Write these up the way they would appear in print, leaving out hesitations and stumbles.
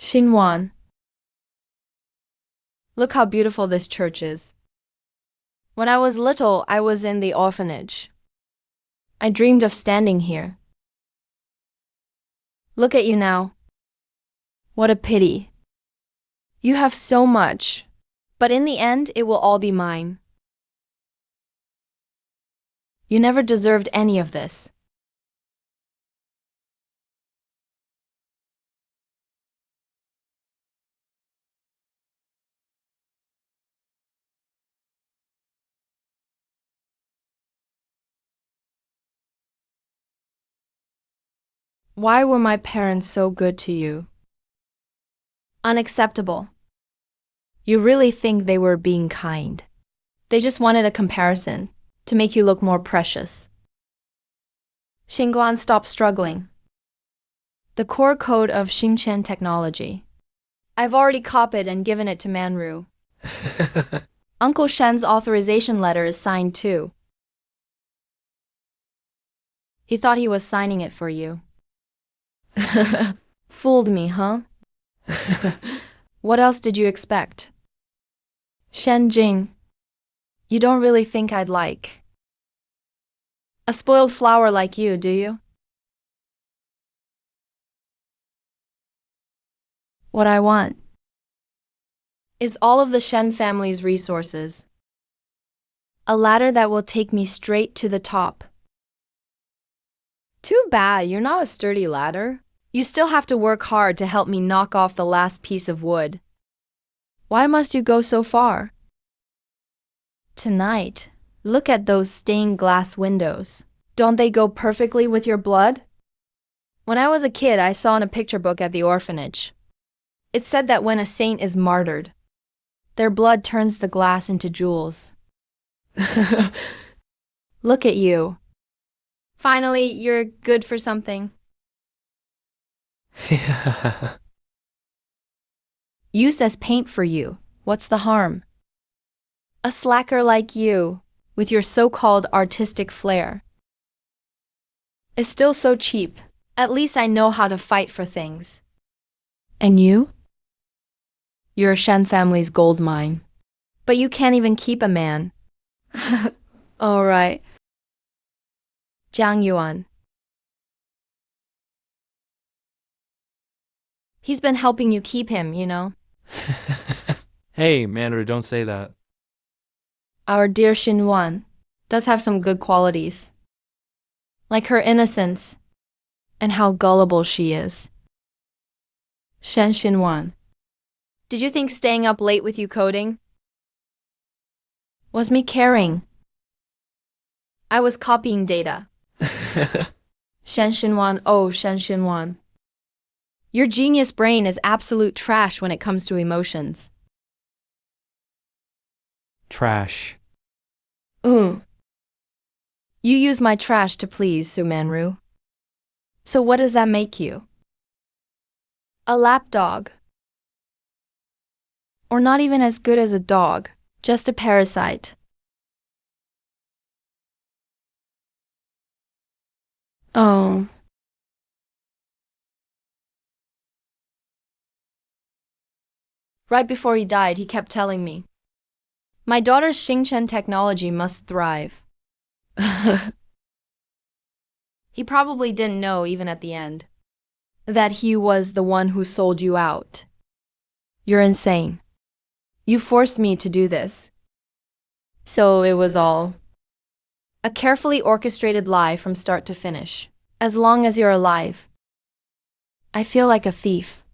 Xinhuan. Look how beautiful this church is. When I was little, I was in the orphanage. I dreamed of standing here. Look at you now. What a pity. You have so much, but in the end, it will all be mine. You never deserved any of this. Why were my parents so good to you? Unacceptable. You really think they were being kind. They just wanted a comparison to make you look more precious. Xinguan, stop struggling. The core code of Xinchen technology. I've already copied and given it to Manru. Uncle Shen's authorization letter is signed too. He thought he was signing it for you. Fooled me, huh? What else did you expect? Shen Jing, you don't really think I'd like a spoiled flower like you, do you? What I want is all of the Shen family's resources. A ladder that will take me straight to the top. Too bad you're not a sturdy ladder. You still have to work hard to help me knock off the last piece of wood. Why must you go so far? Tonight, look at those stained glass windows. Don't they go perfectly with your blood? When I was a kid, I saw in a picture book at the orphanage. It said that when a saint is martyred, their blood turns the glass into jewels. Look at you. Finally, you're good for something. Used as paint for you. What's the harm? A slacker like you, with your so-called artistic flair, is still so cheap. At least I know how to fight for things. And you? You're Shen family's gold mine. But you can't even keep a man. All right. Jiang Yuan. He's been helping you keep him, you know. Hey, Mandarin, don't say that. Our dear Xinhuan does have some good qualities. Like her innocence and how gullible she is. Shen Xinhuan. Did you think staying up late with you coding was me caring? I was copying data. Shen Xinhuan, oh Shen Xinhuan. Your genius brain is absolute trash when it comes to emotions. Trash. You use my trash to please, Sumanru. So what does that make you? A lapdog. Or not even as good as a dog, just a parasite. Oh. Right before he died, he kept telling me, my daughter's Xingchen technology must thrive. He probably didn't know, even at the end, that he was the one who sold you out. You're insane. You forced me to do this. So it was all a carefully orchestrated lie from start to finish. As long as you're alive, I feel like a thief.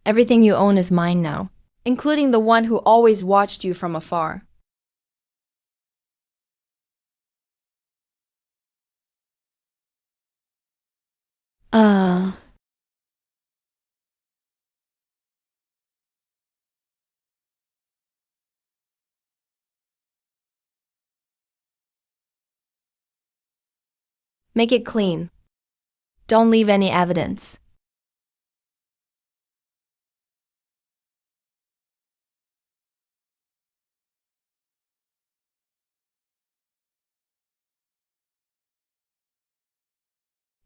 Everything you own is mine now, including the one who always watched you from afar. Make it clean. Don't leave any evidence.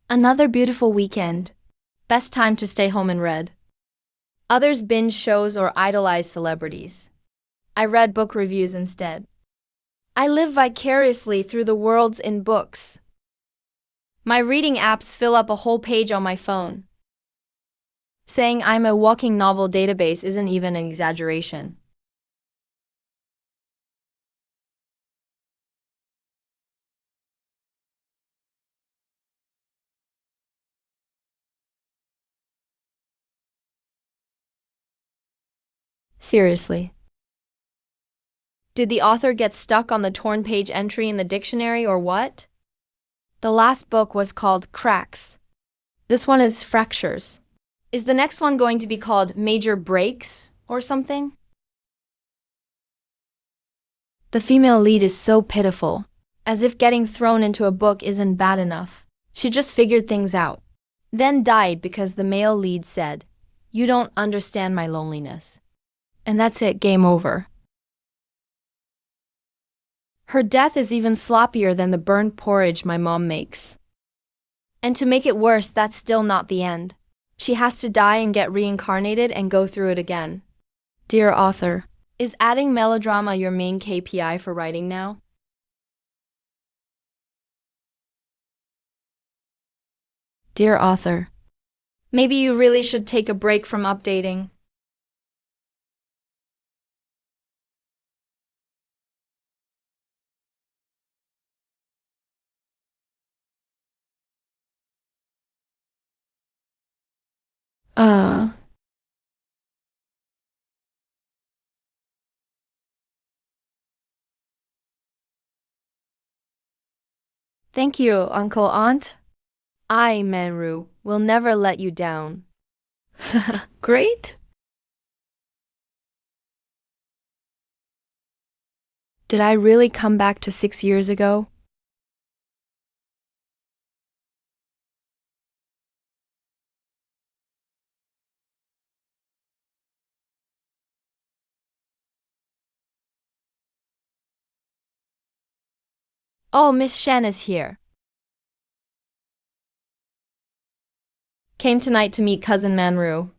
Another beautiful weekend. Best time to stay home in red. Others binge shows or idolize celebrities. I read book reviews instead. I live vicariously through the worlds in books. My reading apps fill up a whole page on my phone. Saying I'm a walking novel database isn't even an exaggeration. Seriously. Did the author get stuck on the torn page entry in the dictionary or what? The last book was called Cracks. This one is Fractures. Is the next one going to be called Major Breaks or something? The female lead is so pitiful, as if getting thrown into a book isn't bad enough. She just figured things out, then died because the male lead said, "You don't understand my loneliness." And that's it, game over. Her death is even sloppier than the burnt porridge my mom makes. And to make it worse, that's still not the end. She has to die and get reincarnated and go through it again. Dear author, is adding melodrama your main KPI for writing now? Dear author, maybe you really should take a break from updating. Uh, Thank you, Uncle Aunt. I, Manru, will never let you down. Great? Did I really come back to 6 years ago? Oh, Miss Shen is here. Came tonight to meet cousin Manru.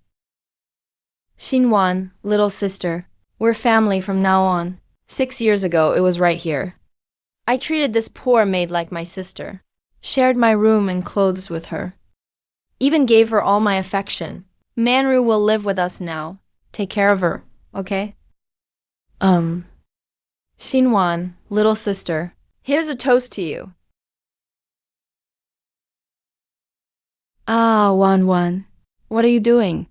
Xinwan, little sister. We're family from now on. 6 years ago, it was right here. I treated this poor maid like my sister. Shared my room and clothes with her. Even gave her all my affection. Manru will live with us now. Take care of her, okay? Xinwan, little sister. Here's a toast to you. Ah, Wan. What are you doing?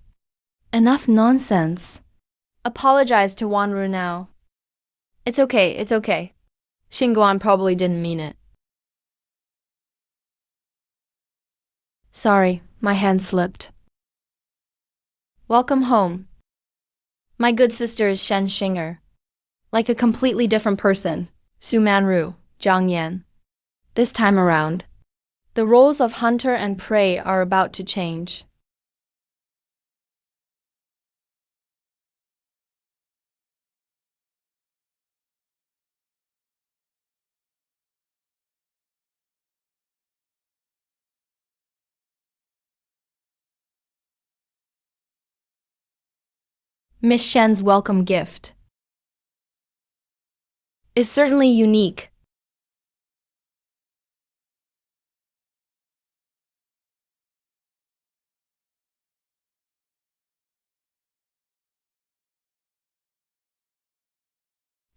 Enough nonsense. Apologize to Wanru now. It's okay. Xinguan probably didn't mean it. Sorry, my hand slipped. Welcome home. My good sister is Shen Xinger. Like a completely different person. Su Manru, Jiang Yan. This time around, the roles of hunter and prey are about to change. Miss Shen's welcome gift is certainly unique.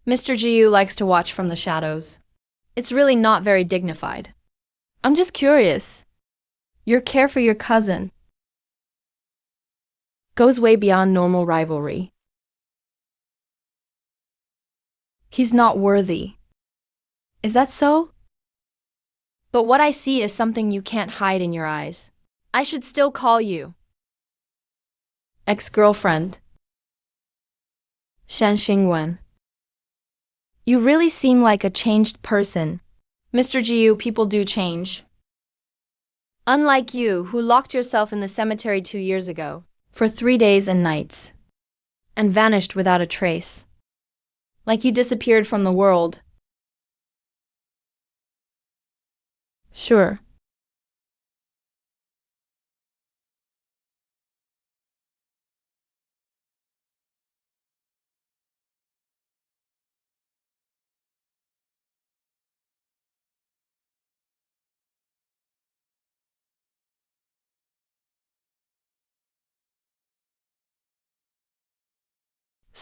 Mr. Jiu likes to watch from the shadows. It's really not very dignified. I'm just curious. Your care for your cousin goes way beyond normal rivalry. He's not worthy. Is that so? But what I see is something you can't hide in your eyes. I should still call you ex-girlfriend. Shen Xingwen. You really seem like a changed person. Mr. Jiu, people do change. Unlike you, who locked yourself in the cemetery 2 years ago, for 3 days and nights, and vanished without a trace. Like you disappeared from the world. Sure.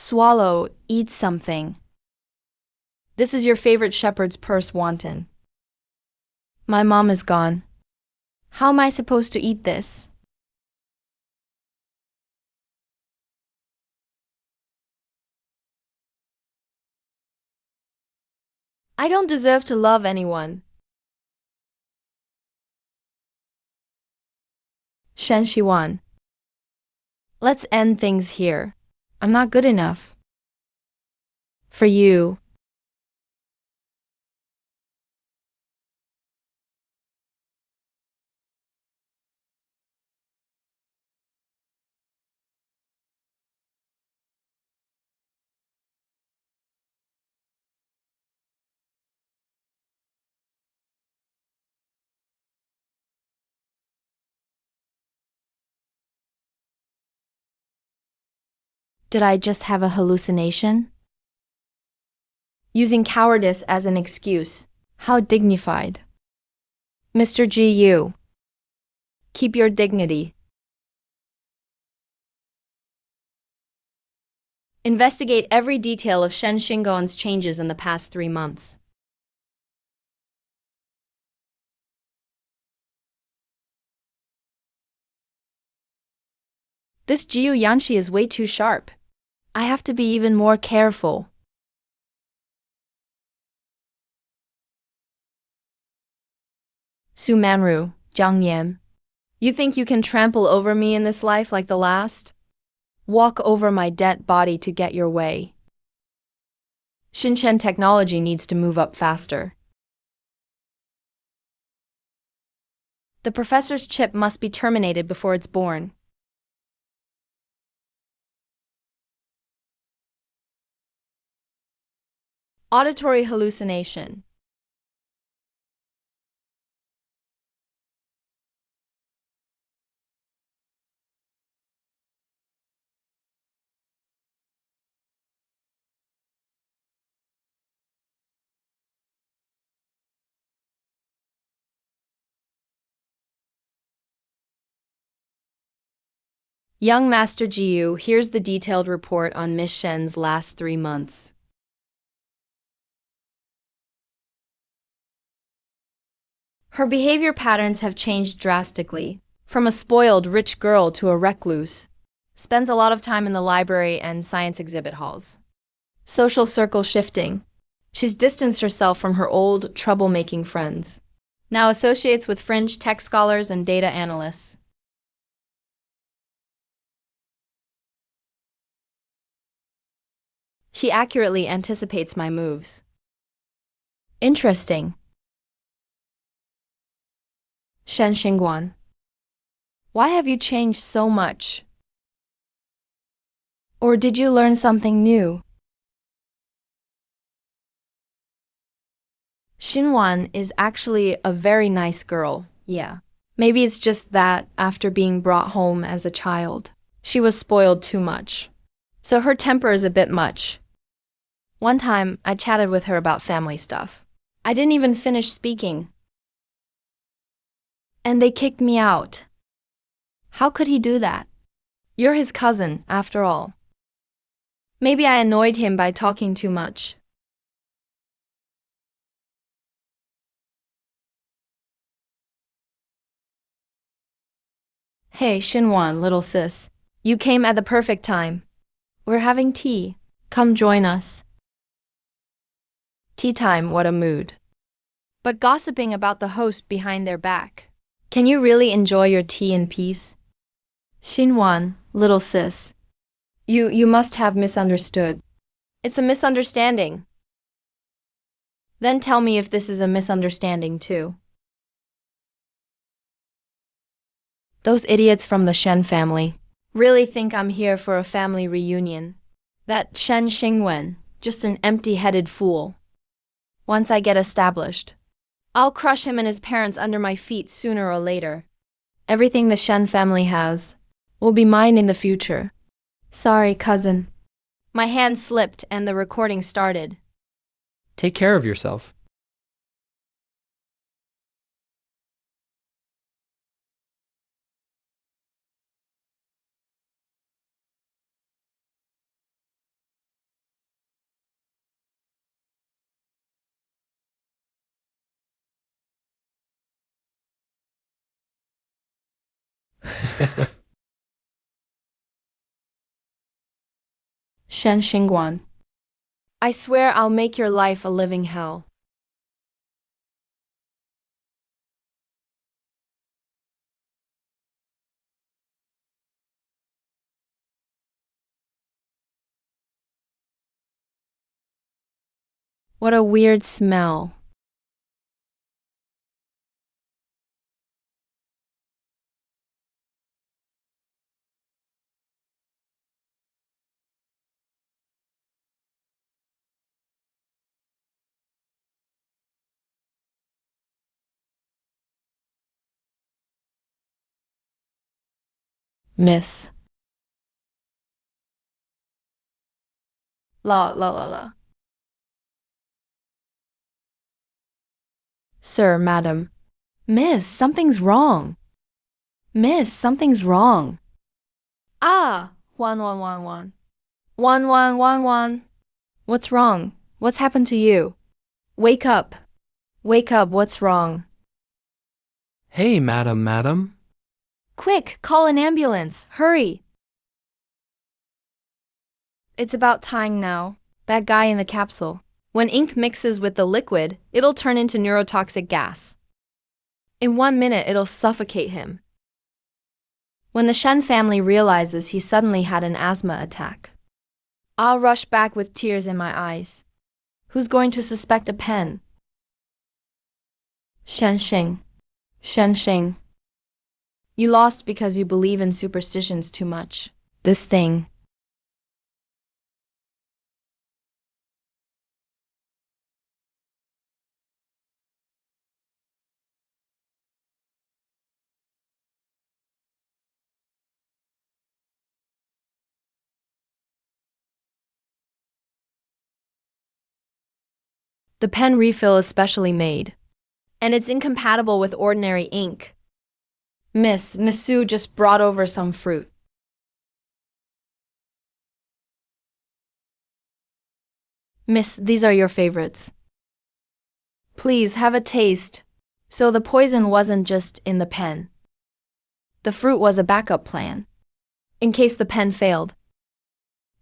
Swallow, eat something. This is your favorite shepherd's purse wanton. My mom is gone. How am I supposed to eat this? I don't deserve to love anyone. Shen Shiwan. Let's end things here. I'm not good enough. For you. Did I just have a hallucination? Using cowardice as an excuse. How dignified. Mr. Gu. Keep your dignity. Investigate every detail of Shen Xingguan's changes in the past 3 months. This Jiu Yanxi is way too sharp. I have to be even more careful. Su Manru, Jiang Yan. You think you can trample over me in this life like the last? Walk over my dead body to get your way. Xinchen technology needs to move up faster. The professor's chip must be terminated before it's born. Auditory hallucination. Young Master Jiu, here's the detailed report on Miss Shen's last 3 months. Her behavior patterns have changed drastically. From a spoiled, rich girl to a recluse. Spends a lot of time in the library and science exhibit halls. Social circle shifting. She's distanced herself from her old, troublemaking friends. Now associates with fringe tech scholars and data analysts. She accurately anticipates my moves. Interesting. Shen Xingguan. Why have you changed so much? Or did you learn something new? Xinwan is actually a very nice girl, yeah. Maybe it's just that after being brought home as a child, she was spoiled too much. So her temper is a bit much. One time, I chatted with her about family stuff. I didn't even finish speaking. And they kicked me out. How could he do that? You're his cousin, after all. Maybe I annoyed him by talking too much. Hey, Xinwan, little sis. You came at the perfect time. We're having tea. Come join us. Tea time, what a mood. But gossiping about the host behind their back. Can you really enjoy your tea in peace? Xinwan, little sis. You must have misunderstood. It's a misunderstanding. Then tell me if this is a misunderstanding too. Those idiots from the Shen family really think I'm here for a family reunion. That Shen Xingwen, just an empty-headed fool. Once I get established, I'll crush him and his parents under my feet sooner or later. Everything the Shen family has will be mine in the future. Sorry, cousin. My hand slipped and the recording started. Take care of yourself. Shen Xingguan. I swear I'll make your life a living hell. What a weird smell. Miss. La. Sir, madam. Miss, something's wrong. Miss, something's wrong. Ah, Wan. Wan. What's wrong? What's happened to you? Wake up. Wake up, what's wrong? Hey, madam. Quick, call an ambulance. Hurry. It's about time now. That guy in the capsule. When ink mixes with the liquid, it'll turn into neurotoxic gas. In 1 minute, it'll suffocate him. When the Shen family realizes he suddenly had an asthma attack, I'll rush back with tears in my eyes. Who's going to suspect a pen? Shen Xing. You lost because you believe in superstitions too much. This thing. The pen refill is specially made, and it's incompatible with ordinary ink. Miss Su just brought over some fruit. Miss, these are your favorites. Please have a taste. So the poison wasn't just in the pen. The fruit was a backup plan. In case the pen failed,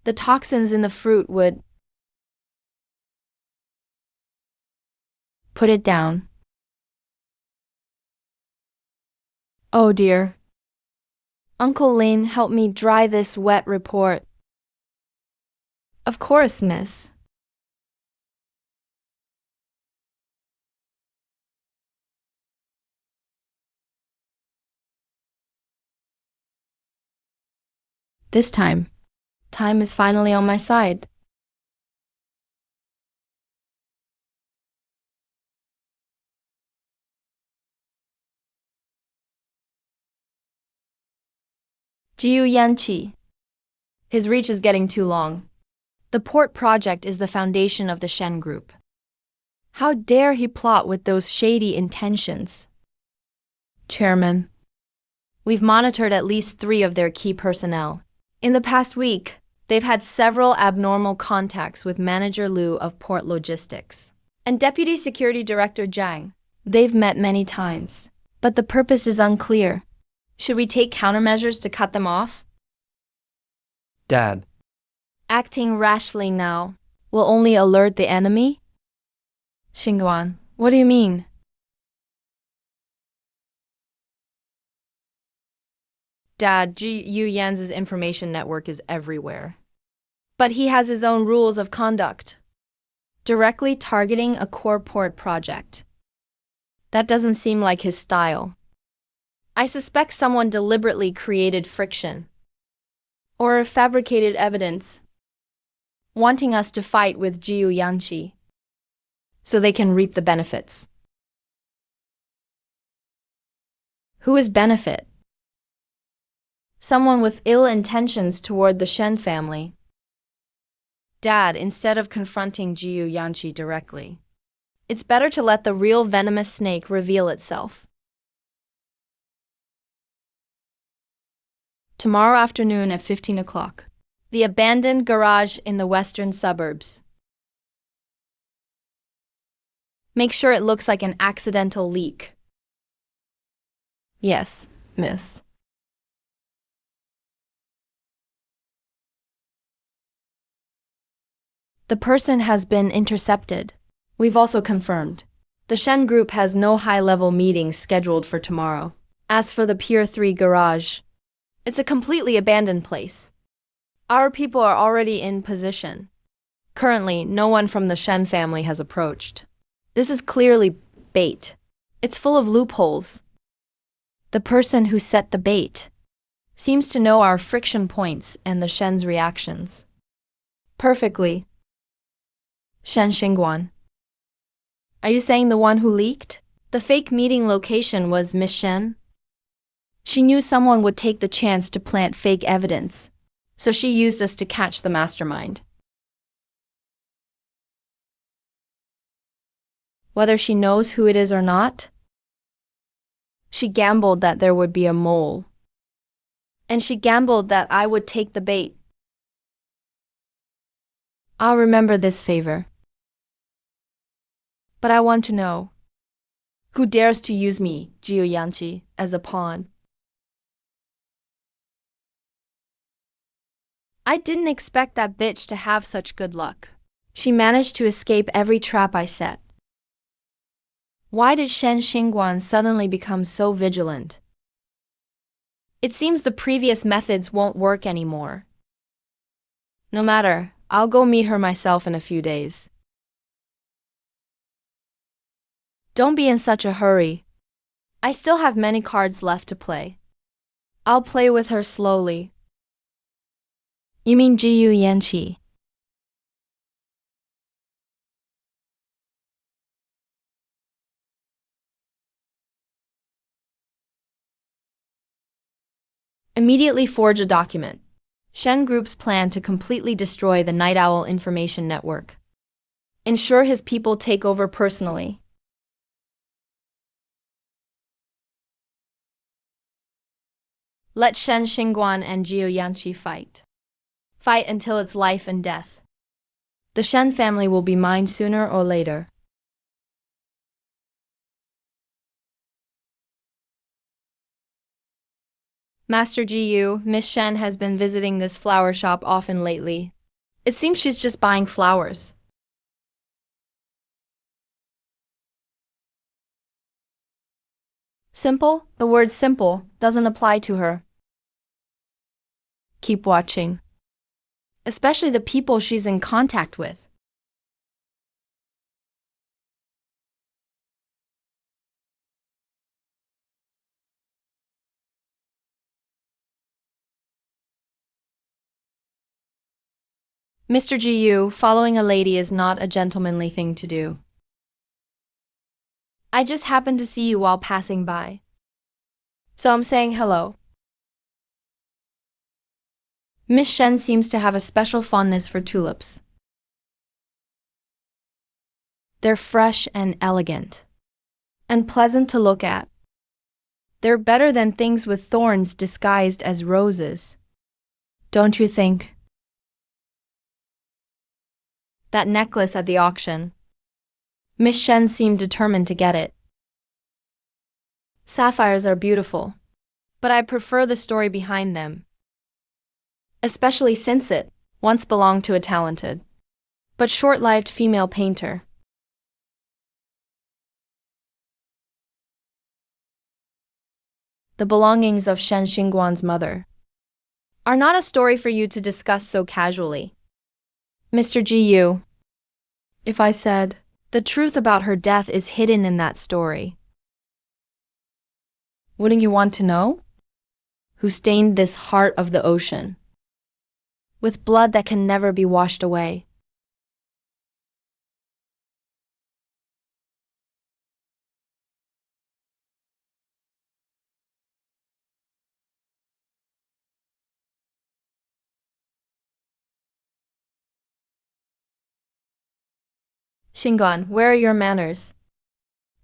the toxins in the fruit would put it down. Oh dear. Uncle Lin, help me dry this wet report. Of course, miss. This time is finally on my side. Jiu Yanqi. His reach is getting too long. The port project is the foundation of the Shen Group. How dare he plot with those shady intentions? Chairman. We've monitored at least 3 of their key personnel. In the past week, they've had several abnormal contacts with Manager Liu of Port Logistics and Deputy Security Director Zhang. They've met many times, but the purpose is unclear. Should we take countermeasures to cut them off? Dad. Acting rashly now will only alert the enemy? Xingguan, what do you mean? Dad, Yu Yan's information network is everywhere. But he has his own rules of conduct. Directly targeting a core port project. That doesn't seem like his style. I suspect someone deliberately created friction or fabricated evidence, wanting us to fight with Jiu Yanqi so they can reap the benefits. Who is benefit? Someone with ill intentions toward the Shen family. Dad, instead of confronting Jiu Yanqi directly, it's better to let the real venomous snake reveal itself. Tomorrow afternoon at 15 o'clock. The abandoned garage in the western suburbs. Make sure it looks like an accidental leak. Yes, miss. The person has been intercepted. We've also confirmed. The Shen group has no high-level meetings scheduled for tomorrow. As for the Pier 3 garage, it's a completely abandoned place. Our people are already in position. Currently, no one from the Shen family has approached. This is clearly bait. It's full of loopholes. The person who set the bait seems to know our friction points and the Shen's reactions perfectly. Shen Xingguan. Are you saying the one who leaked? The fake meeting location was Miss Shen? She knew someone would take the chance to plant fake evidence, so she used us to catch the mastermind. Whether she knows who it is or not, she gambled that there would be a mole. And she gambled that I would take the bait. I'll remember this favor. But I want to know, who dares to use me, Jiu Yanqi, as a pawn? I didn't expect that bitch to have such good luck. She managed to escape every trap I set. Why did Shen Xingguan suddenly become so vigilant? It seems the previous methods won't work anymore. No matter, I'll go meet her myself in a few days. Don't be in such a hurry. I still have many cards left to play. I'll play with her slowly. You mean Jiu Yanqi? Immediately forge a document. Shen Group's plan to completely destroy the Night Owl information network. Ensure his people take over personally. Let Shen Xingguan and Jiu Yanqi fight. Fight until it's life and death. The Shen family will be mine sooner or later. Master Jiu, Miss Shen has been visiting this flower shop often lately. It seems she's just buying flowers. Simple? The word simple doesn't apply to her. Keep watching. Especially the people she's in contact with. Mr. Jiu, following a lady is not a gentlemanly thing to do. I just happened to see you while passing by. So I'm saying hello. Miss Shen seems to have a special fondness for tulips. They're fresh and elegant, and pleasant to look at. They're better than things with thorns disguised as roses. Don't you think? That necklace at the auction. Miss Shen seemed determined to get it. Sapphires are beautiful, but I prefer the story behind them. Especially since it once belonged to a talented, but short-lived female painter. The belongings of Shen Xingguan's mother are not a story for you to discuss so casually. Mr. Jiu, if I said, the truth about her death is hidden in that story, wouldn't you want to know? Who stained this heart of the ocean with blood that can never be washed away? Xingguan, where are your manners?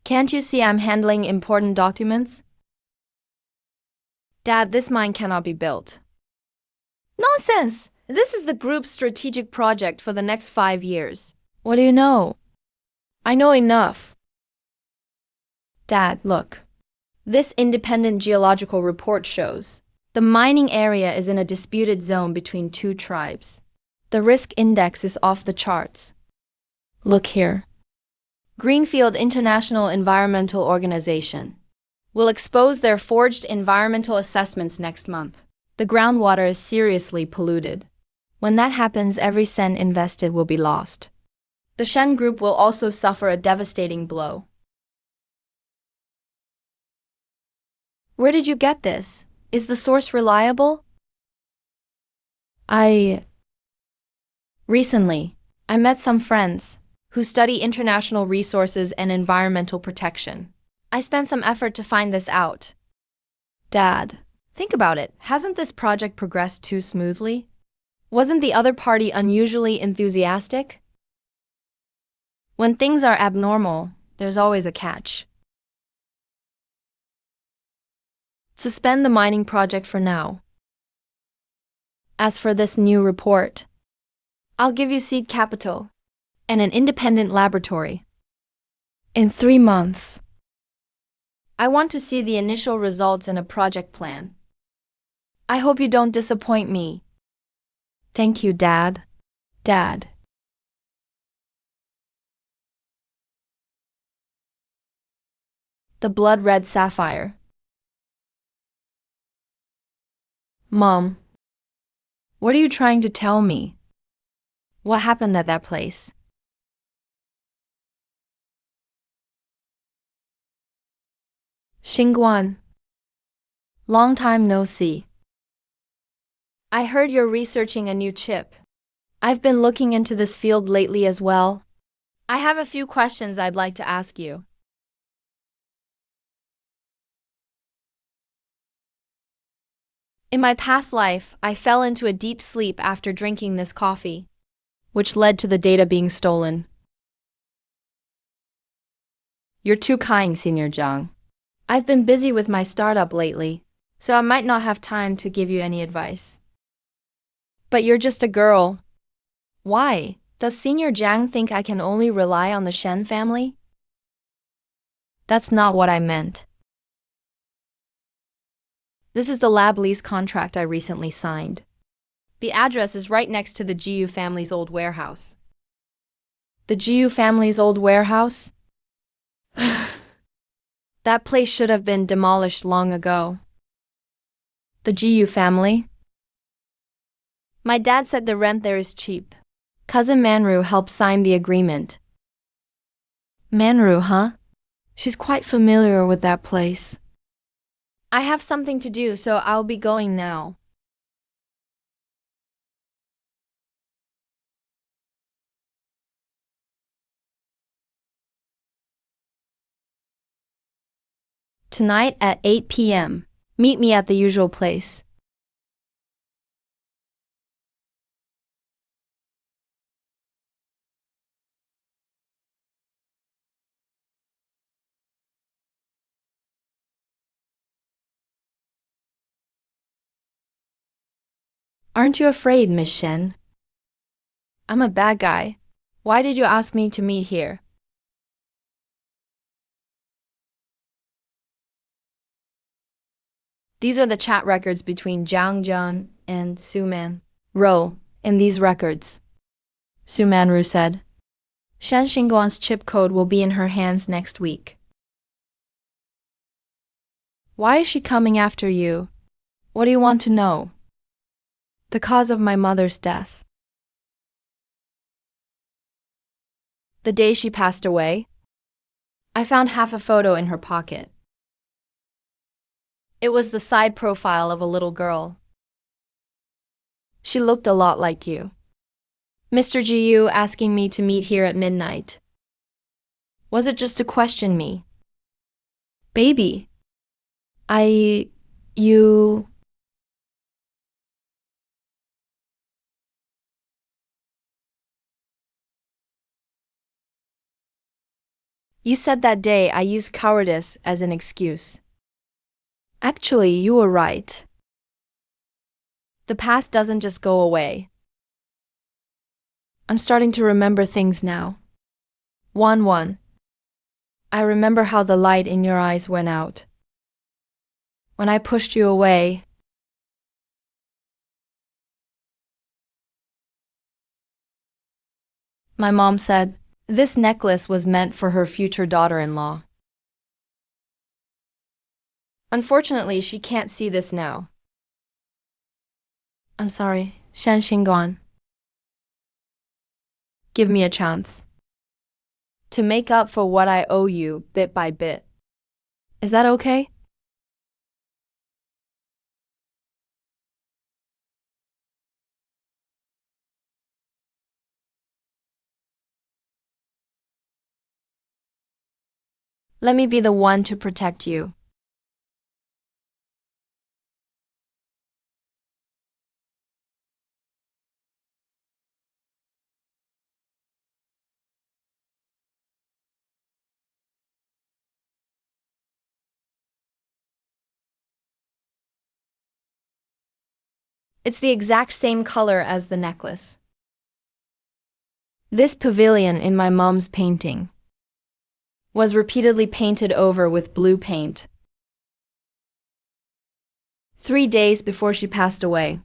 Can't you see I'm handling important documents? Dad, this mine cannot be built. Nonsense! This is the group's strategic project for the next 5 years. What do you know? I know enough. Dad, look. This independent geological report shows the mining area is in a disputed zone between two tribes. The risk index is off the charts. Look here. Greenfield International Environmental Organization will expose their forged environmental assessments next month. The groundwater is seriously polluted. When that happens, every cent invested will be lost. The Shen Group will also suffer a devastating blow. Where did you get this? Is the source reliable? Recently, I met some friends who study international resources and environmental protection. I spent some effort to find this out. Dad, think about it. Hasn't this project progressed too smoothly? Wasn't the other party unusually enthusiastic? When things are abnormal, there's always a catch. Suspend the mining project for now. As for this new report, I'll give you seed capital and an independent laboratory. In 3 months. I want to see the initial results and a project plan. I hope you don't disappoint me. Thank you, Dad. Dad. The blood-red sapphire. Mom, what are you trying to tell me? What happened at that place? Xingguan. Long time no see. I heard you're researching a new chip. I've been looking into this field lately as well. I have a few questions I'd like to ask you. In my past life, I fell into a deep sleep after drinking this coffee, which led to the data being stolen. You're too kind, Senior Zhang. I've been busy with my startup lately, so I might not have time to give you any advice. But you're just a girl. Why? Does Senior Zhang think I can only rely on the Shen family? That's not what I meant. This is the lab lease contract I recently signed. The address is right next to the Jiu family's old warehouse. The Jiu family's old warehouse? That place should have been demolished long ago. The Jiu family? My dad said the rent there is cheap. Cousin Manru helped sign the agreement. Manru, huh? She's quite familiar with that place. I have something to do, so I'll be going now. Tonight at 8 p.m. Meet me at the usual place. Aren't you afraid, Miss Shen? I'm a bad guy. Why did you ask me to meet here? These are the chat records between Jiang Jian and Su Man Ro in these records. Su Manru said, Shen Xingguan's chip code will be in her hands next week. Why is she coming after you? What do you want to know? The cause of my mother's death. The day she passed away, I found half a photo in her pocket. It was the side profile of a little girl. She looked a lot like you. Mr. Jiu asking me to meet here at midnight. Was it just to question me? Baby, you... You said that day I used cowardice as an excuse. Actually, you were right. The past doesn't just go away. I'm starting to remember things now. 1-1. I remember how the light in your eyes went out. When I pushed you away, My mom said, this necklace was meant for her future daughter-in-law. Unfortunately, she can't see this now. I'm sorry, Shan Xingguan. Give me a chance to make up for what I owe you bit by bit. Is that okay? Let me be the one to protect you. It's the exact same color as the necklace. This pavilion in my mom's painting was repeatedly painted over with blue paint. 3 days before she passed away,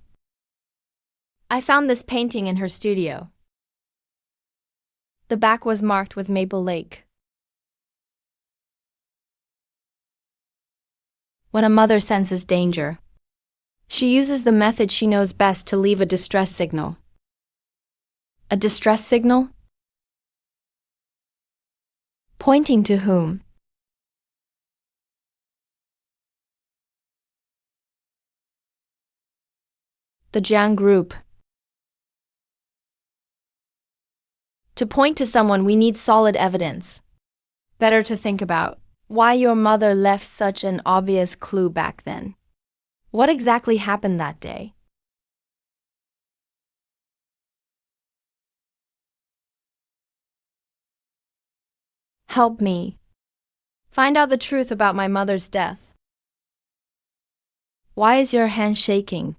I found this painting in her studio. The back was marked with Maple Lake. When a mother senses danger, she uses the method she knows best to leave a distress signal. A distress signal? Pointing to whom? The Jiang group. To point to someone, we need solid evidence. Better to think about why your mother left such an obvious clue back then. What exactly happened that day? Help me find out the truth about my mother's death. Why is your hand shaking?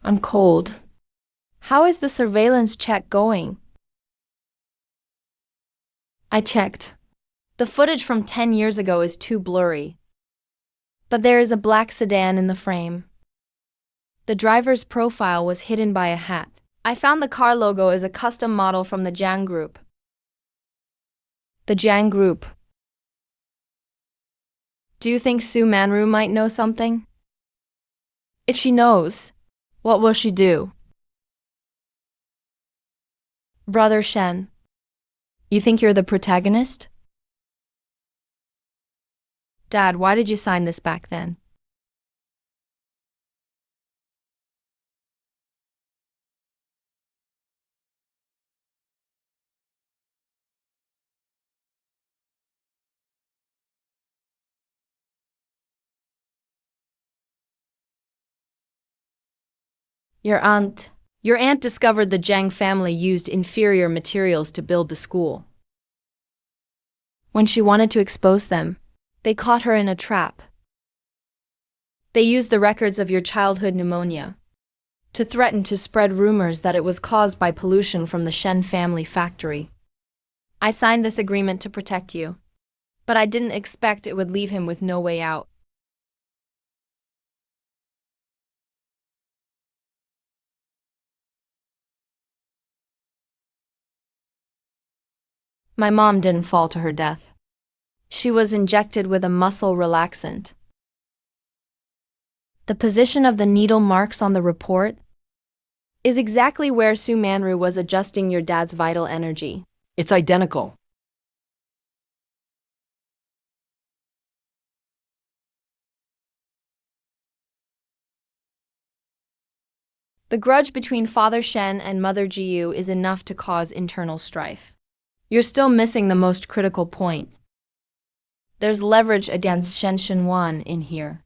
I'm cold. How is the surveillance check going? I checked. The footage from 10 years ago is too blurry. But there is a black sedan in the frame. The driver's profile was hidden by a hat. I found the car logo is a custom model from the Jiang group. The Jiang group. Do you think Su Manru might know something? If she knows, what will she do? Brother Shen, you think you're the protagonist? Dad, why did you sign this back then? Your aunt discovered the Jiang family used inferior materials to build the school. When she wanted to expose them, they caught her in a trap. They used the records of your childhood pneumonia to threaten to spread rumors that it was caused by pollution from the Shen family factory. I signed this agreement to protect you, but I didn't expect it would leave him with no way out. My mom didn't fall to her death. She was injected with a muscle relaxant. The position of the needle marks on the report is exactly where Su Manru was adjusting your dad's vital energy. It's identical. The grudge between Father Shen and Mother Jiyu is enough to cause internal strife. You're still missing the most critical point. There's leverage against Shen Shenwan in here.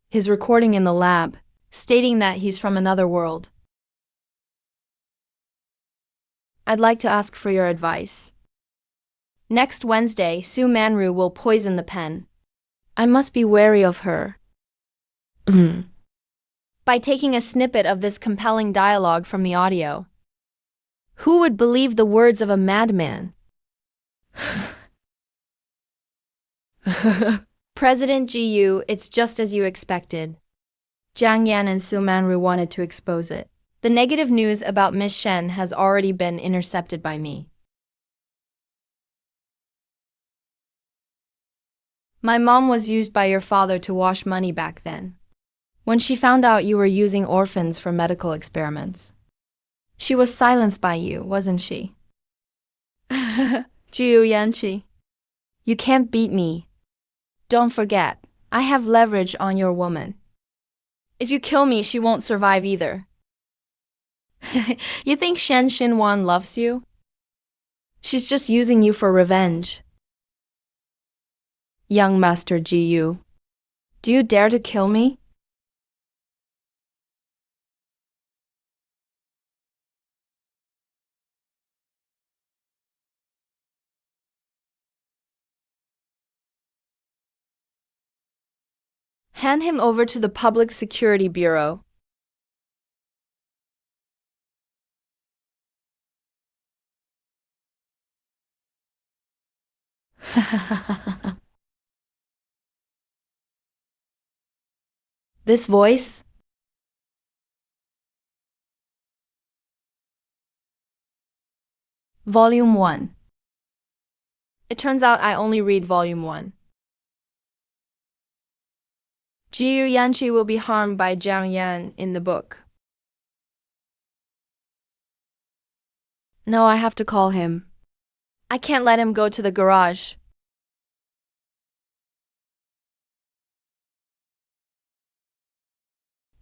His recording in the lab, stating that he's from another world. I'd like to ask for your advice. Next Wednesday, Su Manru will poison the pen. I must be wary of her. By taking a snippet of this compelling dialogue from the audio. Who would believe the words of a madman? President Jiyu, it's just as you expected. Jiang Yan and Su Manru wanted to expose it. The negative news about Miss Shen has already been intercepted by me. My mom was used by your father to wash money back then, when she found out you were using orphans for medical experiments. She was silenced by you, wasn't she? Yanchi. You can't beat me. Don't forget, I have leverage on your woman. If you kill me, she won't survive either. You think Shen Xinwan loves you? She's just using you for revenge. Young Master Yu, do you dare to kill me? Hand him over to the Public Security Bureau. This voice? Volume 1. It turns out I only read Volume 1. Jiyu Yanqi will be harmed by Jiang Yan in the book. No, I have to call him. I can't let him go to the garage.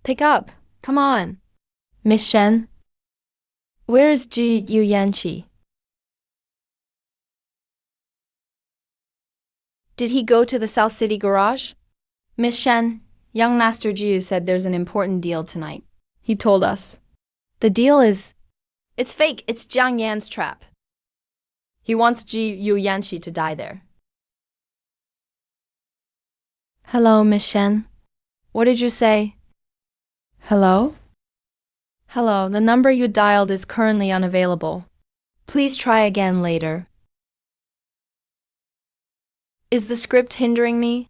Pick up. Come on. Miss Shen? Where is Jiyu Yanqi? Did he go to the South City garage? Miss Shen, young Master Jiyu said there's an important deal tonight. He told us. The deal is... It's fake. It's Jiang Yan's trap. He wants Jiyu Yanqi to die there. Hello, Miss Shen. What did you say? Hello? Hello, the number you dialed is currently unavailable. Please try again later. Is the script hindering me?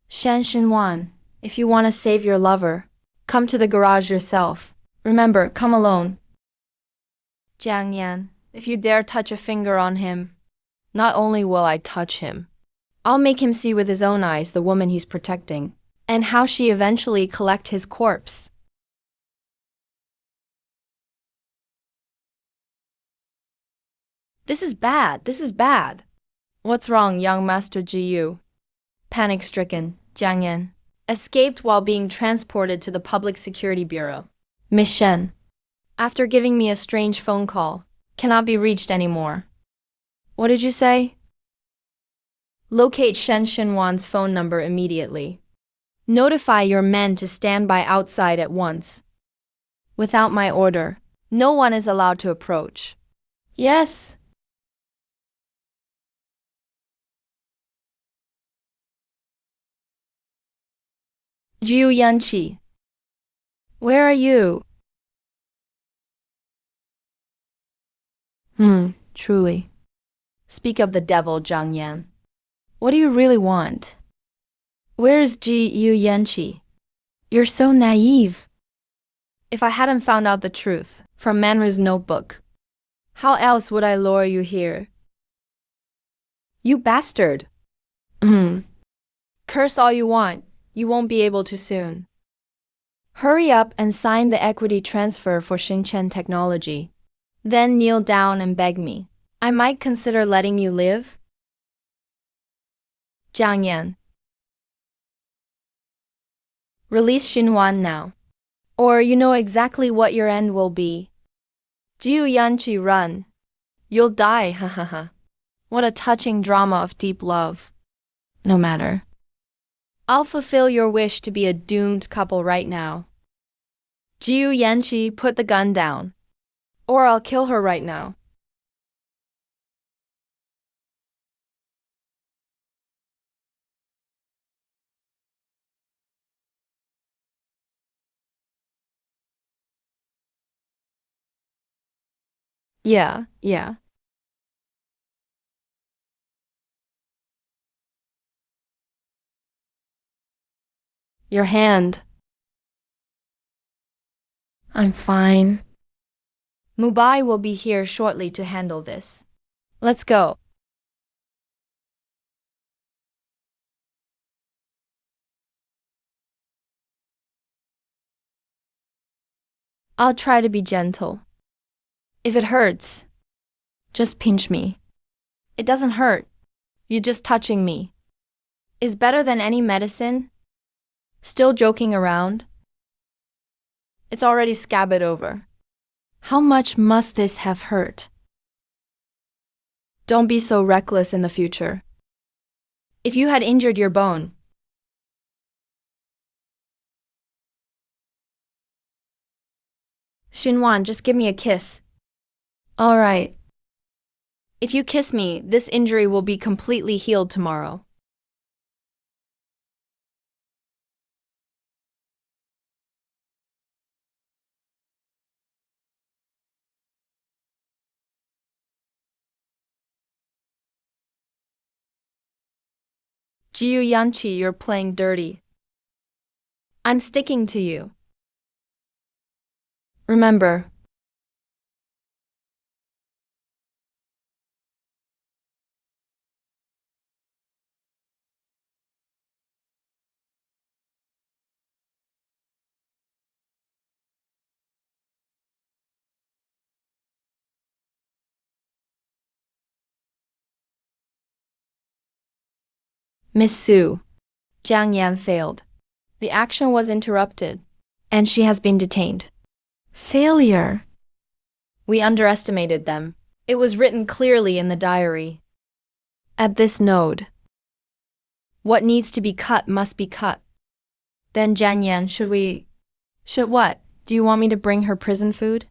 Shen Xinwan, if you want to save your lover, come to the garage yourself. Remember, come alone. Jiang Yan, if you dare touch a finger on him, not only will I touch him, I'll make him see with his own eyes the woman he's protecting, and how she eventually collect his corpse. This is bad. This is bad. What's wrong, young Master Jiyu? Panic-stricken, Jiang Yan escaped while being transported to the Public Security Bureau. Miss Shen, after giving me a strange phone call, cannot be reached anymore. What did you say? Locate Shen Xinwan's phone number immediately. Notify your men to stand by outside at once. Without my order, no one is allowed to approach. Yes. Jiyu Yanqi, where are you? Truly. Speak of the devil, Jiang Yan. What do you really want? Where's Jiyu Yanqi? You're so naive. If I hadn't found out the truth from Manru's notebook, how else would I lure you here? You bastard! Curse all you want, you won't be able to soon. Hurry up and sign the equity transfer for Xinchen Technology. Then kneel down and beg me. I might consider letting you live. Jiang Yan. Release Xinwan now, or you know exactly what your end will be. Jiyu Yanqi, run. You'll die, ha. What a touching drama of deep love. No matter. I'll fulfill your wish to be a doomed couple right now. Jiyu Yanqi, put the gun down, or I'll kill her right now. Yeah. Your hand. I'm fine. Mubai will be here shortly to handle this. Let's go. I'll try to be gentle. If it hurts, just pinch me. It doesn't hurt. You're just touching me. Is better than any medicine. Still joking around? It's already scabbed over. How much must this have hurt? Don't be so reckless in the future. If you had injured your bone, Xinwan, just give me a kiss. All right. If you kiss me, this injury will be completely healed tomorrow. Jiu Yanqi, you're playing dirty. I'm sticking to you. Remember. Miss Su. Jiang Yan failed. The action was interrupted, and she has been detained. Failure. We underestimated them. It was written clearly in the diary. At this node, what needs to be cut must be cut. Then Jiang Yan, should what? Do you want me to bring her prison food?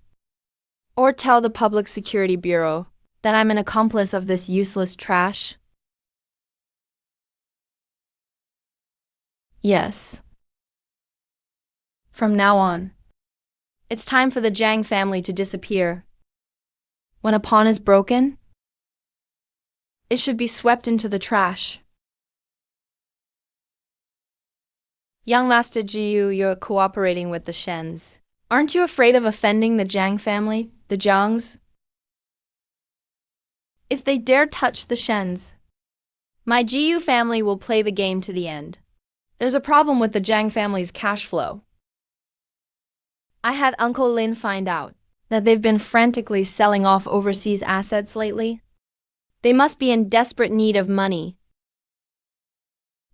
Or tell the Public Security Bureau that I'm an accomplice of this useless trash? Yes. From now on, it's time for the Jiang family to disappear. When a pawn is broken, it should be swept into the trash. Young Master Jiu, you're cooperating with the Shens. Aren't you afraid of offending the Jiang family, the Jiangs? If they dare touch the Shens, my Jiu family will play the game to the end. There's a problem with the Jiang family's cash flow. I had Uncle Lin find out that they've been frantically selling off overseas assets lately. They must be in desperate need of money.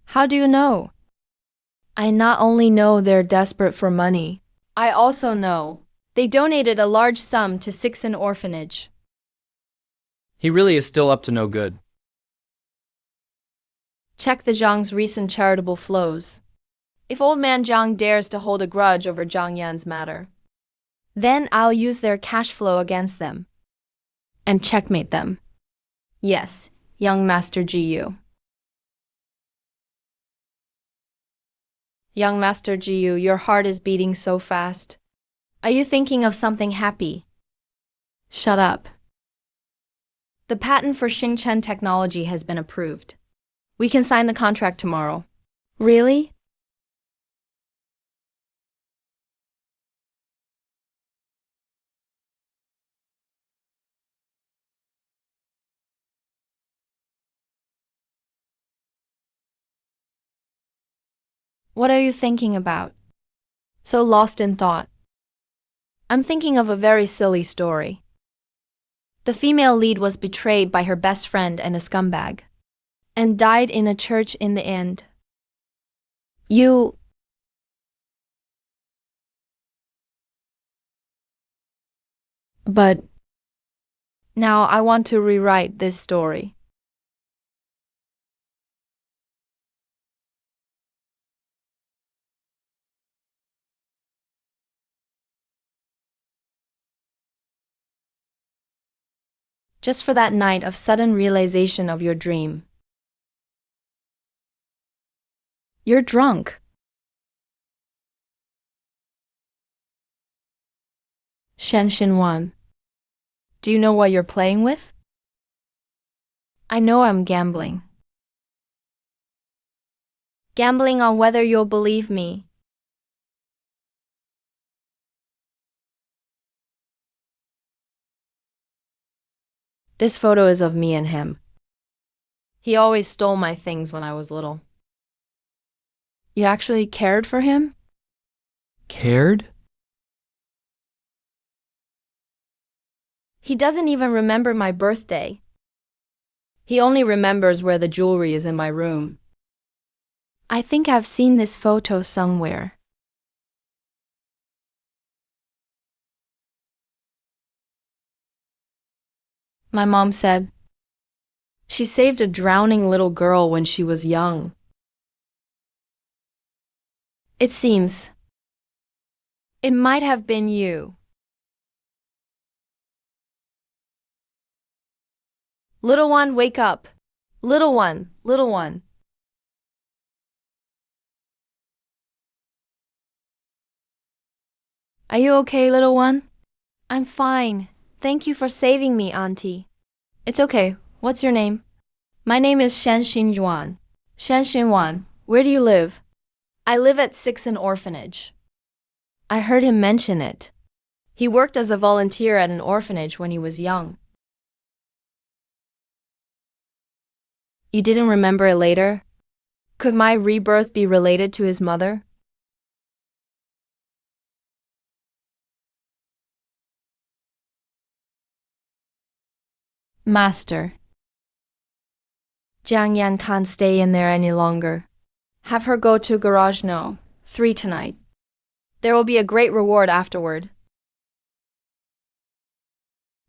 How do you know? I not only know they're desperate for money, I also know they donated a large sum to Sixen orphanage. He really is still up to no good. Check the Zhang's recent charitable flows. If old man Zhang dares to hold a grudge over Zhang Yan's matter, then I'll use their cash flow against them and checkmate them. Yes, young Master Jiu. Young Master Jiu, your heart is beating so fast. Are you thinking of something happy? Shut up. The patent for Xingchen technology has been approved. We can sign the contract tomorrow. Really? What are you thinking about? So lost in thought. I'm thinking of a very silly story. The female lead was betrayed by her best friend and a scumbag, and died in a church in the end. But now I want to rewrite this story. Just for that night of sudden realization of your dream. You're drunk. Shen Xinwan. Do you know what you're playing with? I know I'm gambling. Gambling on whether you'll believe me. This photo is of me and him. He always stole my things when I was little. You actually cared for him? Cared? He doesn't even remember my birthday. He only remembers where the jewelry is in my room. I think I've seen this photo somewhere. My mom said, she saved a drowning little girl when she was young. It seems it might have been you. Little one, wake up. Little one, little one. Are you okay, little one? I'm fine. Thank you for saving me, Auntie. It's okay. What's your name? My name is Shen Xinjuan. Shen Xinjuan, where do you live? I live at 6 an orphanage. I heard him mention it. He worked as a volunteer at an orphanage when he was young. You didn't remember it later? Could my rebirth be related to his mother? Master. Jiang Yan can't stay in there any longer. Have her go to garage no. 3 tonight. There will be a great reward afterward.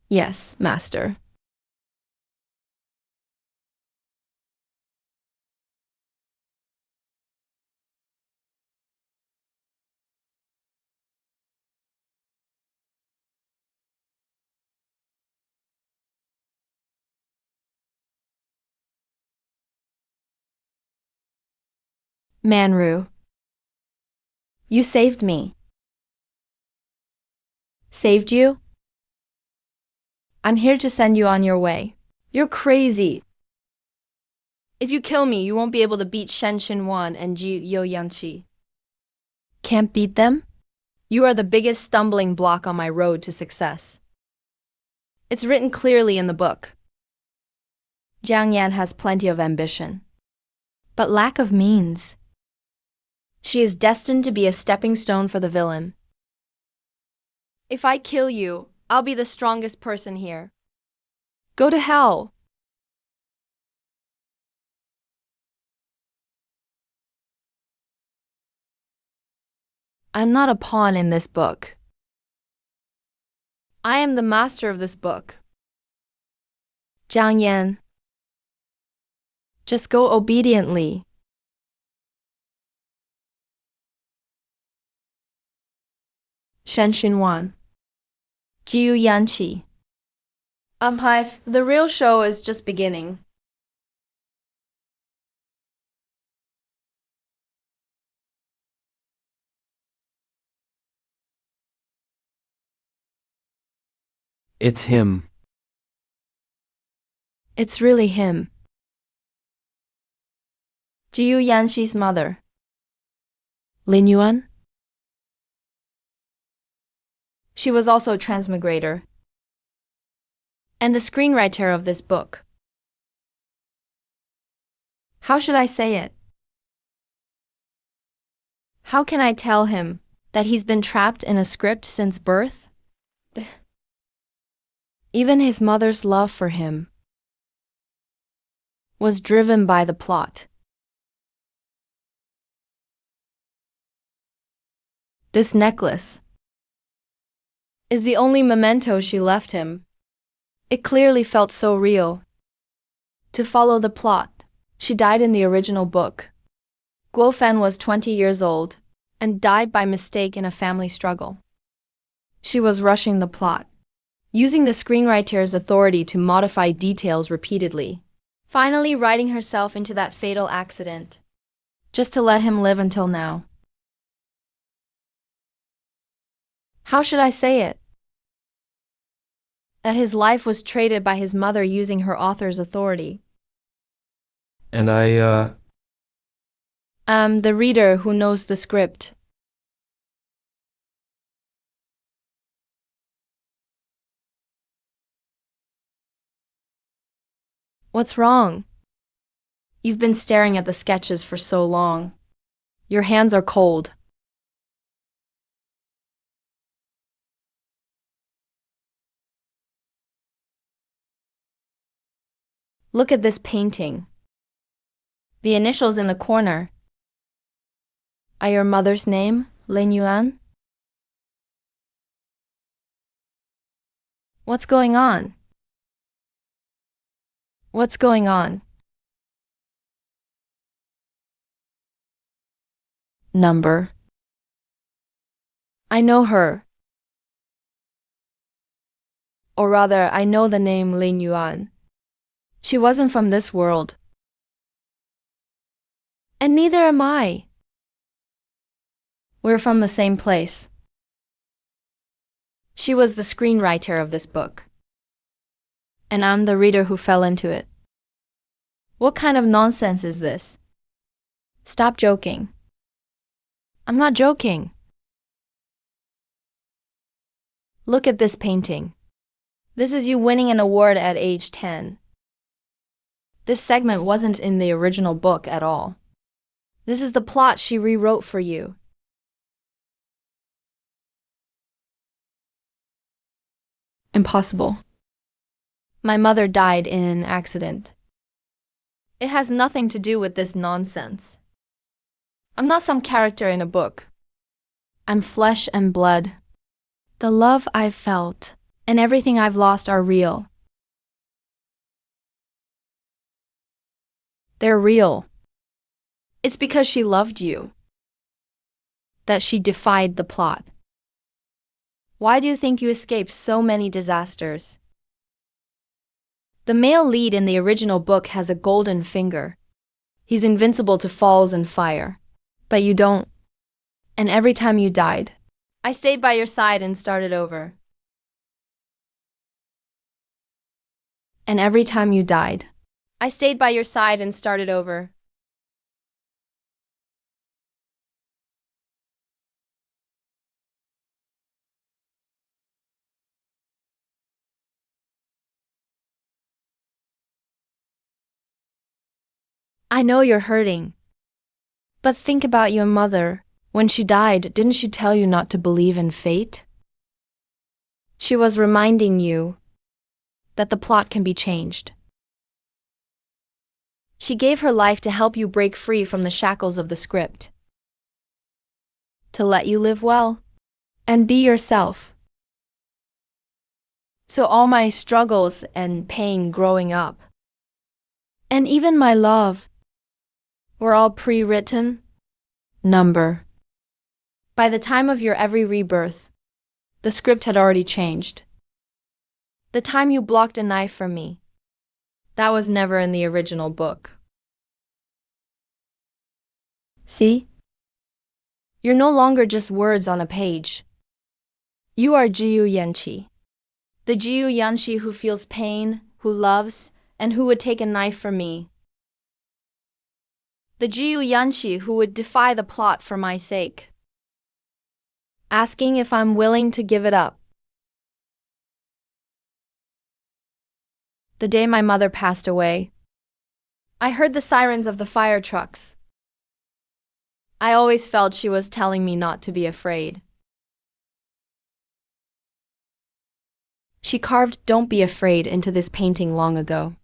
Yes, Master. Manru. You saved me. Saved you? I'm here to send you on your way. You're crazy. If you kill me, you won't be able to beat Shen Xinwan and Ji Yo Yanqi. Can't beat them? You are the biggest stumbling block on my road to success. It's written clearly in the book. Jiang Yan has plenty of ambition, but lack of means. She is destined to be a stepping stone for the villain. If I kill you, I'll be the strongest person here. Go to hell. I'm not a pawn in this book. I am the master of this book. Jiang Yan. Just go obediently. Shen Xinwan. Jiu Yanqi. The real show is just beginning. It's him. It's really him. Jiu Yanqi's mother. Lin Yuan? She was also a transmigrator and the screenwriter of this book. How should I say it? How can I tell him that he's been trapped in a script since birth? Even his mother's love for him was driven by the plot. This necklace is the only memento she left him. It clearly felt so real. To follow the plot, she died in the original book. Guo Fen was 20 years old and died by mistake in a family struggle. She was rushing the plot, using the screenwriter's authority to modify details repeatedly, finally writing herself into that fatal accident, just to let him live until now. How should I say it? That his life was traded by his mother using her author's authority. And I'm the reader who knows the script. What's wrong? You've been staring at the sketches for so long. Your hands are cold. Look at this painting. The initials in the corner. Are your mother's name Lin Yuan? What's going on? What's going on? Number. I know her. Or rather, I know the name Lin Yuan. She wasn't from this world. And neither am I. We're from the same place. She was the screenwriter of this book. And I'm the reader who fell into it. What kind of nonsense is this? Stop joking. I'm not joking. Look at this painting. This is you winning an award at age 10. This segment wasn't in the original book at all. This is the plot she rewrote for you. Impossible. My mother died in an accident. It has nothing to do with this nonsense. I'm not some character in a book. I'm flesh and blood. The love I've felt and everything I've lost are real. They're real. It's because she loved you that she defied the plot. Why do you think you escaped so many disasters? The male lead in the original book has a golden finger. He's invincible to falls and fire. But you don't. And every time you died, I stayed by your side and started over. And every time you died, I stayed by your side and started over. I know you're hurting. But think about your mother. When she died, didn't she tell you not to believe in fate? She was reminding you that the plot can be changed. She gave her life to help you break free from the shackles of the script. To let you live well and be yourself. So all my struggles and pain growing up, and even my love, were all pre-written. Number. By the time of your every rebirth, the script had already changed. The time you blocked a knife from me, that was never in the original book. See? You're no longer just words on a page. You are Jiu Yanqi. The Jiu Yanqi who feels pain, who loves, and who would take a knife from me. The Jiu Yanqi who would defy the plot for my sake. Asking if I'm willing to give it up. The day my mother passed away, I heard the sirens of the fire trucks. I always felt she was telling me not to be afraid. She carved "Don't be afraid" into this painting long ago.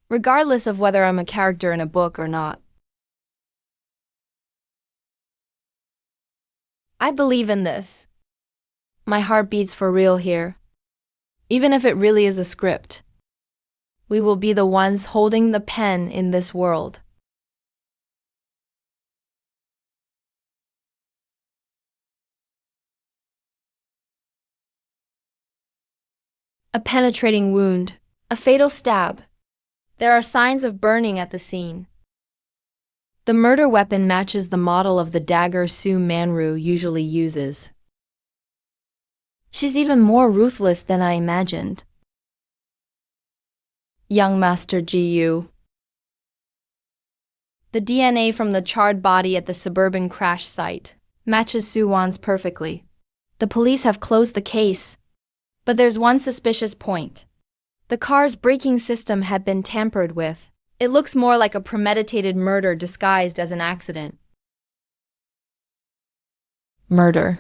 Regardless of whether I'm a character in a book or not. I believe in this. My heart beats for real here. Even if it really is a script. We will be the ones holding the pen in this world. A penetrating wound, a fatal stab. There are signs of burning at the scene. The murder weapon matches the model of the dagger Su Manru usually uses. She's even more ruthless than I imagined. young Master GU. The DNA from the charred body at the suburban crash site matches Suwon's perfectly. The police have closed the case, but there's one suspicious point. The car's braking system had been tampered with. It looks more like a premeditated murder disguised as an accident. Murder.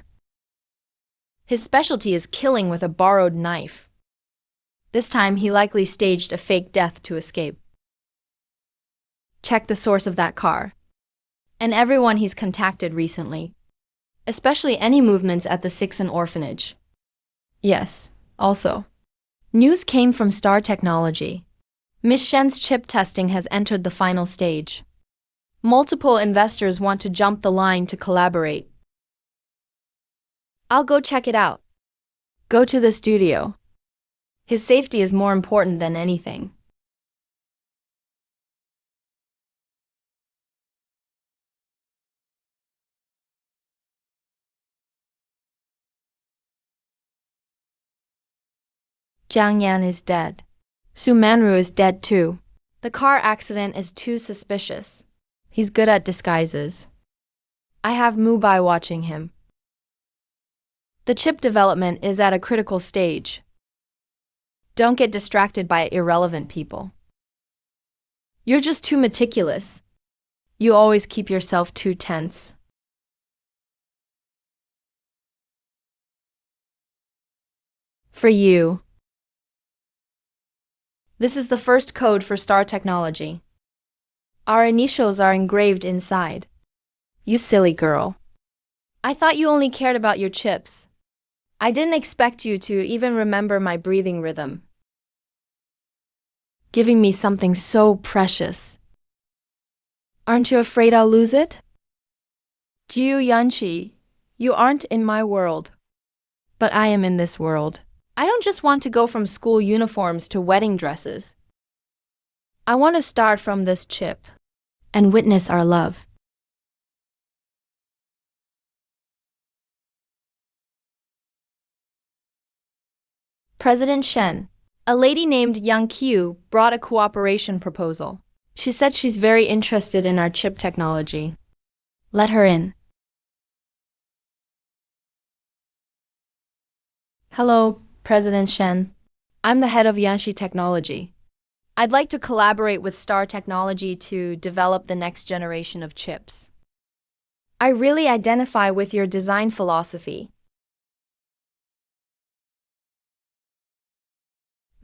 His specialty is killing with a borrowed knife. This time he likely staged a fake death to escape. Check the source of that car, and everyone he's contacted recently, especially any movements at the Sixon orphanage. Yes, also. News came from Star Technology. Miss Shen's chip testing has entered the final stage. Multiple investors want to jump the line to collaborate. I'll go check it out. Go to the studio. His safety is more important than anything. Jiang Yan is dead. Su Manru is dead too. The car accident is too suspicious. He's good at disguises. I have Mubai watching him. The chip development is at a critical stage. Don't get distracted by irrelevant people. You're just too meticulous. You always keep yourself too tense. For you. This is the first code for Star Technology. Our initials are engraved inside. You silly girl. I thought you only cared about your chips. I didn't expect you to even remember my breathing rhythm. Giving me something so precious. Aren't you afraid I'll lose it? Jiu Yanqi, you aren't in my world. But I am in this world. I don't just want to go from school uniforms to wedding dresses. I want to start from this chip and witness our love. President Shen, a lady named Yang Qiu, brought a cooperation proposal. She said she's very interested in our chip technology. Let her in. Hello, President Shen. I'm the head of Yanxi Technology. I'd like to collaborate with Star Technology to develop the next generation of chips. I really identify with your design philosophy.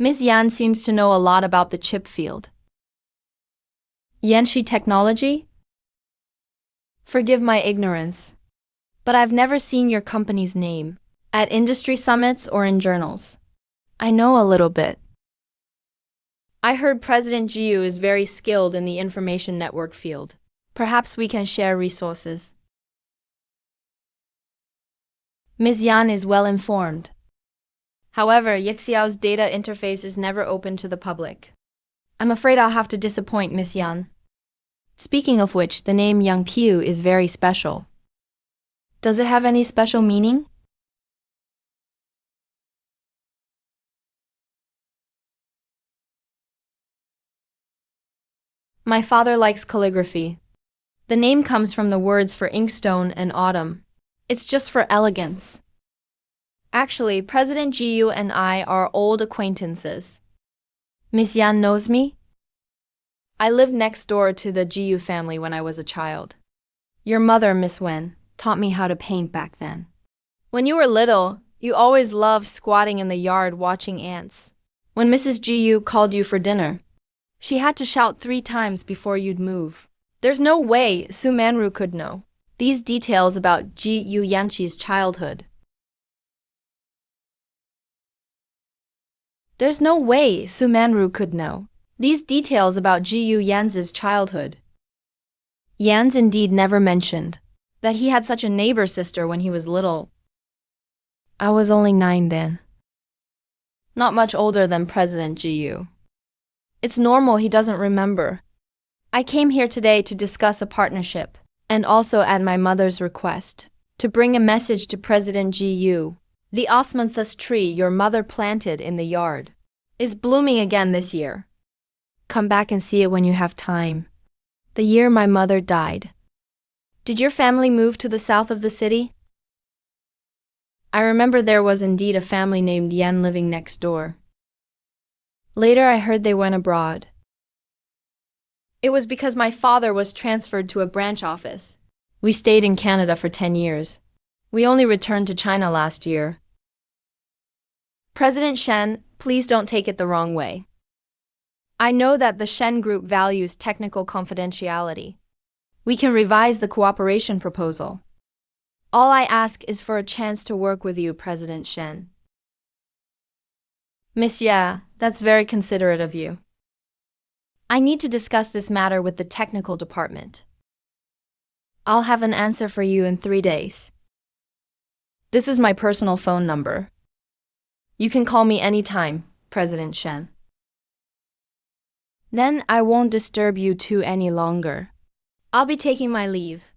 Ms. Yan seems to know a lot about the chip field. Yanxi Technology? Forgive my ignorance, but I've never seen your company's name at industry summits or in journals. I know a little bit. I heard President Jiu is very skilled in the information network field. Perhaps we can share resources. Ms. Yan is well informed. However, Yixiao's data interface is never open to the public. I'm afraid I'll have to disappoint Miss Yan. Speaking of which, the name Yang Qiu is very special. Does it have any special meaning? My father likes calligraphy. The name comes from the words for inkstone and autumn. It's just for elegance. Actually, President Jiu and I are old acquaintances. Miss Yan knows me? I lived next door to the Jiu family when I was a child. Your mother, Miss Wen, taught me how to paint back then. When you were little, you always loved squatting in the yard watching ants. When Mrs. Jiu called you for dinner, she had to shout 3 times before you'd move. There's no way Su Manru could know these details about Jiu Yanqi's childhood. There's no way Su Manru could know these details about Jiu Yan's childhood. Yan's indeed never mentioned that he had such a neighbor sister when he was little. I was only 9 then. Not much older than President Jiu. It's normal he doesn't remember. I came here today to discuss a partnership, and also at my mother's request, to bring a message to President Jiu. The osmanthus tree your mother planted in the yard is blooming again this year. Come back and see it when you have time. The year my mother died. Did your family move to the south of the city? I remember there was indeed a family named Yan living next door. Later I heard they went abroad. It was because my father was transferred to a branch office. We stayed in Canada for 10 years. We only returned to China last year. President Shen, please don't take it the wrong way. I know that the Shen Group values technical confidentiality. We can revise the cooperation proposal. All I ask is for a chance to work with you, President Shen. Miss Ya, that's very considerate of you. I need to discuss this matter with the technical department. I'll have an answer for you in 3 days. This is my personal phone number. You can call me anytime, President Shen. Then I won't disturb you two any longer. I'll be taking my leave.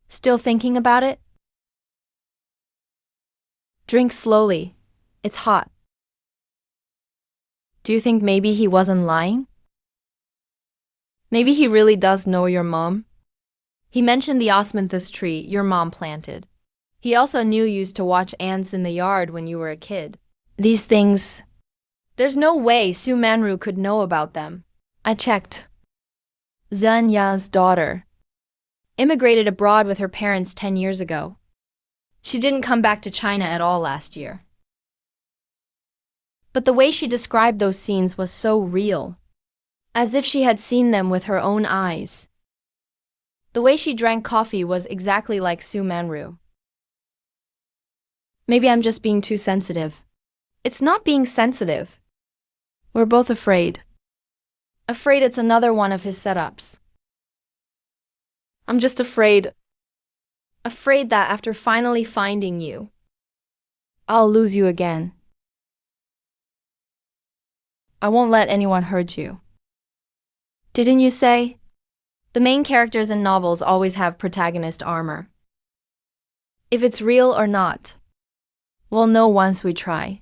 Still thinking about it? Drink slowly. It's hot. Do you think maybe he wasn't lying? Maybe he really does know your mom? He mentioned the osmanthus tree your mom planted. He also knew you used to watch ants in the yard when you were a kid. These things... There's no way Su Manru could know about them. I checked. Zhen Ya's daughter immigrated abroad with her parents 10 years ago. She didn't come back to China at all last year. But the way she described those scenes was so real, as if she had seen them with her own eyes. The way she drank coffee was exactly like Su Manru. Maybe I'm just being too sensitive. It's not being sensitive. We're both afraid. Afraid it's another one of his setups. I'm just afraid that after finally finding you, I'll lose you again. I won't let anyone hurt you. Didn't you say? The main characters in novels always have protagonist armor. If it's real or not, we'll know once we try.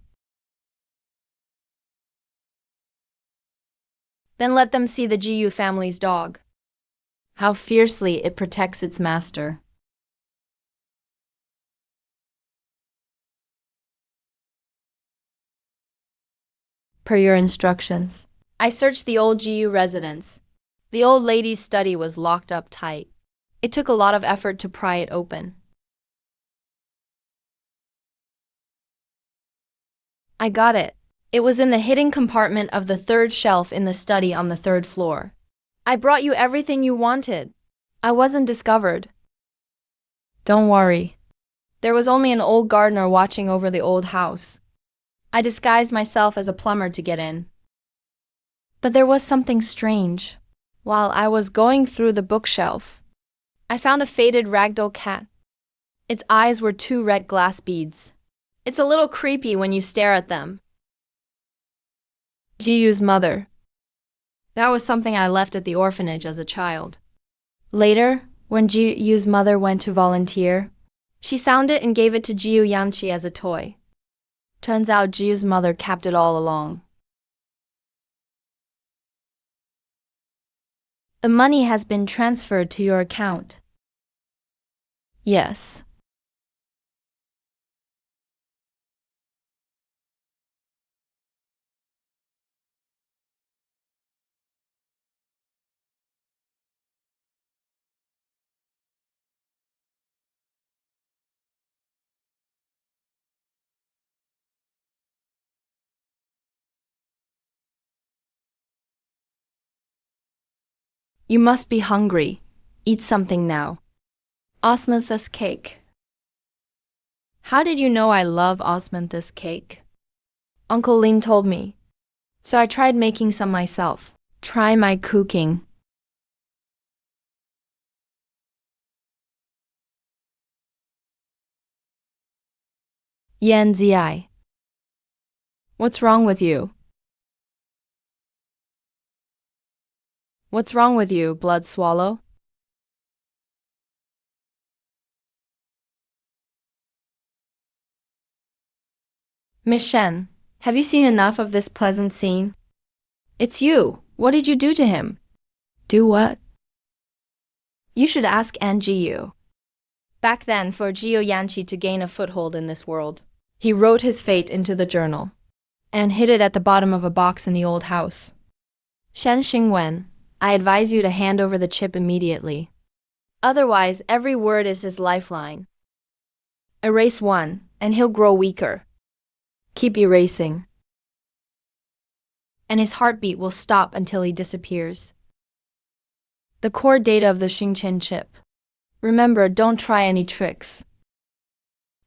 Then let them see the Jiyu family's dog. How fiercely it protects its master. Per your instructions. I searched the old Jiyu residence. The old lady's study was locked up tight. It took a lot of effort to pry it open. I got it. It was in the hidden compartment of the third shelf in the study on the third floor. I brought you everything you wanted. I wasn't discovered. Don't worry. There was only an old gardener watching over the old house. I disguised myself as a plumber to get in. But there was something strange. While I was going through the bookshelf, I found a faded ragdoll cat. Its eyes were 2 red glass beads. It's a little creepy when you stare at them. Jiyu's mother. That was something I left at the orphanage as a child. Later, when Jiyu's mother went to volunteer, she found it and gave it to Jiyu Yanqi as a toy. Turns out Jiyu's mother kept it all along. The money has been transferred to your account. Yes. You must be hungry. Eat something now. Osmanthus cake. How did you know I love osmanthus cake? Uncle Lin told me. So I tried making some myself. Try my cooking. Yan Ziai. What's wrong with you? What's wrong with you, blood swallow? Miss Shen, have you seen enough of this pleasant scene? It's you. What did you do to him? Do what? You should ask Jiu. Back then, for Jiu Yanqi to gain a foothold in this world, he wrote his fate into the journal and hid it at the bottom of a box in the old house. Shen Xingwen, I advise you to hand over the chip immediately. Otherwise, every word is his lifeline. Erase one, and he'll grow weaker. Keep erasing, and his heartbeat will stop until he disappears. The core data of the Xingqian chip. Remember, don't try any tricks.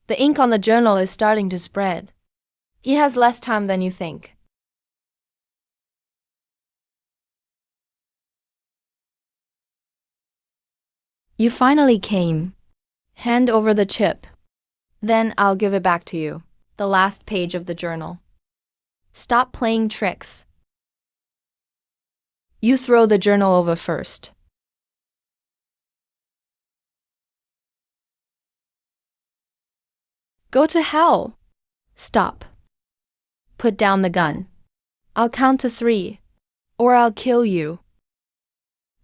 The ink on the journal is starting to spread. He has less time than you think. You finally came. Hand over the chip. Then I'll give it back to you. The last page of the journal. Stop playing tricks. You throw the journal over first. Go to hell. Stop. Put down the gun. I'll count to 3, or I'll kill you.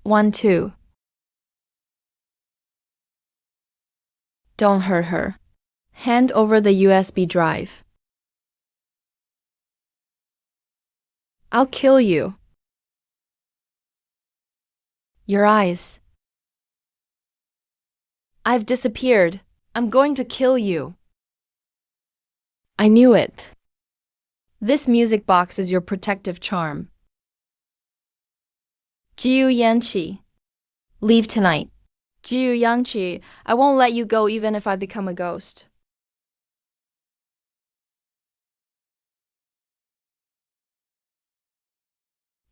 1, 2. Don't hurt her. Hand over the USB drive. I'll kill you. Your eyes. I've disappeared. I'm going to kill you. I knew it. This music box is your protective charm. Jiu Yanqi. Leave tonight. Jiu Yanqi, I won't let you go even if I become a ghost.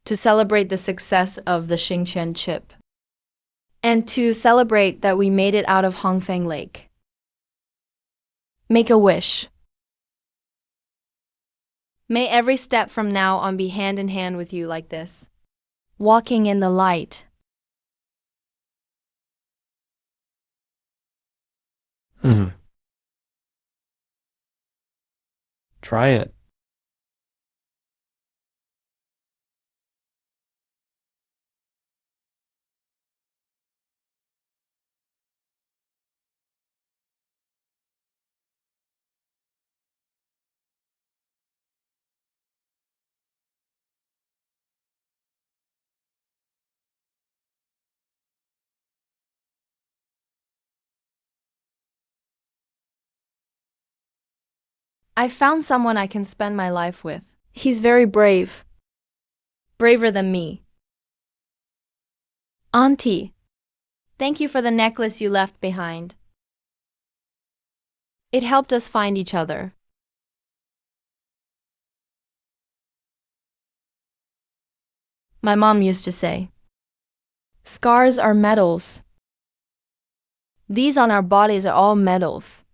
To celebrate the success of the Xingqian chip, and to celebrate that we made it out of Hongfeng Lake. Make a wish. May every step from now on be hand in hand with you like this. Walking in the light. Try it. I found someone I can spend my life with. He's very brave. Braver than me. Auntie, thank you for the necklace you left behind. It helped us find each other. My mom used to say, scars are medals. These on our bodies are all medals.